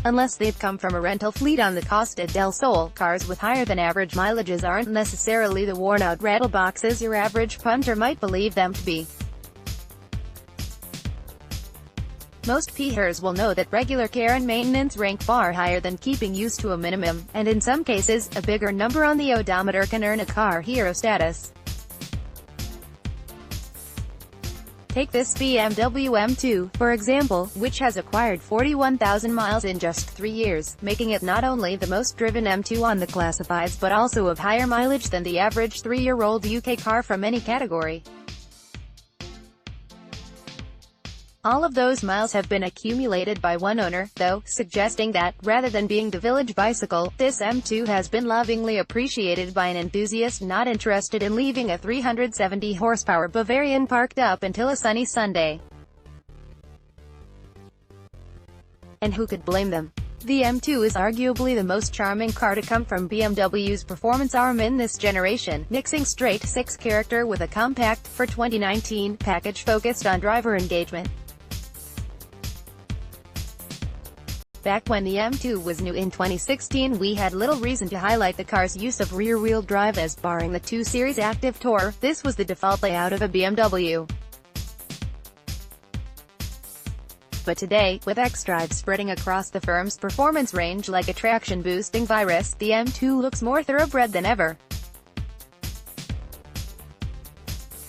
Unless they've come from a rental fleet on the Costa del Sol, cars with higher than average mileages aren't necessarily the worn-out rattleboxes your average punter might believe them to be. Most peers will know that regular care and maintenance rank far higher than keeping use to a minimum, and in some cases, a bigger number on the odometer can earn a car hero status. Take this BMW M2, for example, which has acquired 41,000 miles in just 3 years, making it not only the most driven M2 on the classifieds but also of higher mileage than the average 3-year-old UK car from any category. All of those miles have been accumulated by one owner, though, suggesting that, rather than being the village bicycle, this M2 has been lovingly appreciated by an enthusiast not interested in leaving a 370-horsepower Bavarian parked up until a sunny Sunday. And who could blame them? The M2 is arguably the most charming car to come from BMW's performance arm in this generation, mixing straight six character with a compact, for 2019, package focused on driver engagement. Back when the M2 was new in 2016, we had little reason to highlight the car's use of rear-wheel drive, as barring the 2 Series Active Tour, this was the default layout of a BMW. But today, with xDrive spreading across the firm's performance range like a traction-boosting virus, the M2 looks more thoroughbred than ever.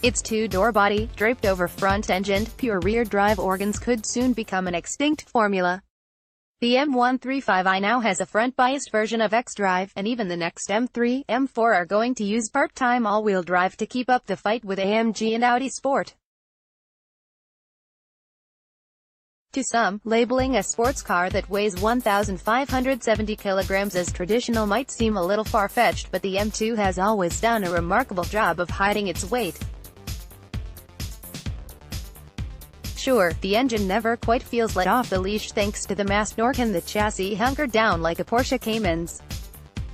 Its 2-door body, draped over front-engined, pure rear-drive organs could soon become an extinct formula. The M135i now has a front-biased version of xDrive, and even the next M3, M4 are going to use part-time all-wheel drive to keep up the fight with AMG and Audi Sport. To some, labeling a sports car that weighs 1,570 kilograms as traditional might seem a little far-fetched, but the M2 has always done a remarkable job of hiding its weight. Sure, the engine never quite feels let off the leash thanks to the mass, nor can the chassis hunker down like a Porsche Cayman's.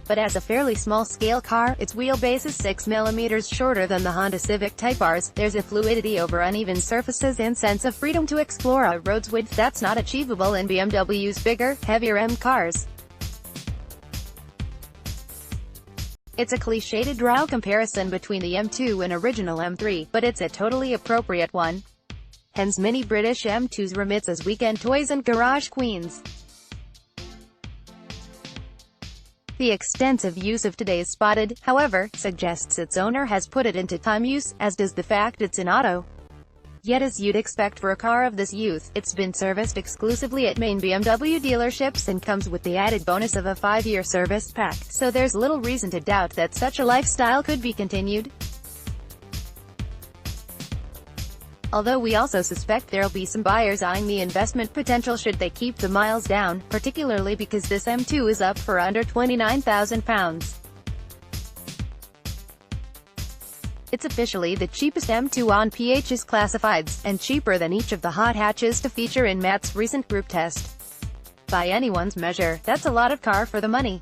But as a fairly small-scale car, its wheelbase is 6 mm shorter than the Honda Civic Type R's. There's a fluidity over uneven surfaces and sense of freedom to explore a road's width that's not achievable in BMW's bigger, heavier M cars. It's a cliché to draw a comparison between the M2 and original M3, but it's a totally appropriate one. Hence many British M2s remits as weekend toys and garage queens. The extensive use of today's Spotted, however, suggests its owner has put it into time use, as does the fact it's an auto. Yet as you'd expect for a car of this youth, it's been serviced exclusively at main BMW dealerships and comes with the added bonus of a 5-year service pack, so there's little reason to doubt that such a lifestyle could be continued. Although we also suspect there'll be some buyers eyeing the investment potential should they keep the miles down, particularly because this M2 is up for under £29,000. It's officially the cheapest M2 on PH's classifieds, and cheaper than each of the hot hatches to feature in Matt's recent group test. By anyone's measure, that's a lot of car for the money.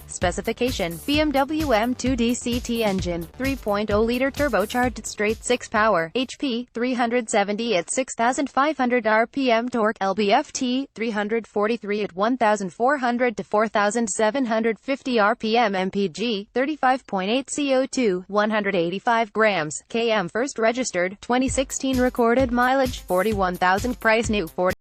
Specification: BMW M2 DCT engine, 3.0-liter turbocharged straight-six power, HP, 370 at 6,500 RPM, torque, LBFT, 343 at 1,400 to 4,750 RPM, MPG, 35.8 CO2, 185 grams, km. First registered, 2016 recorded mileage, 41,000, price new, 40.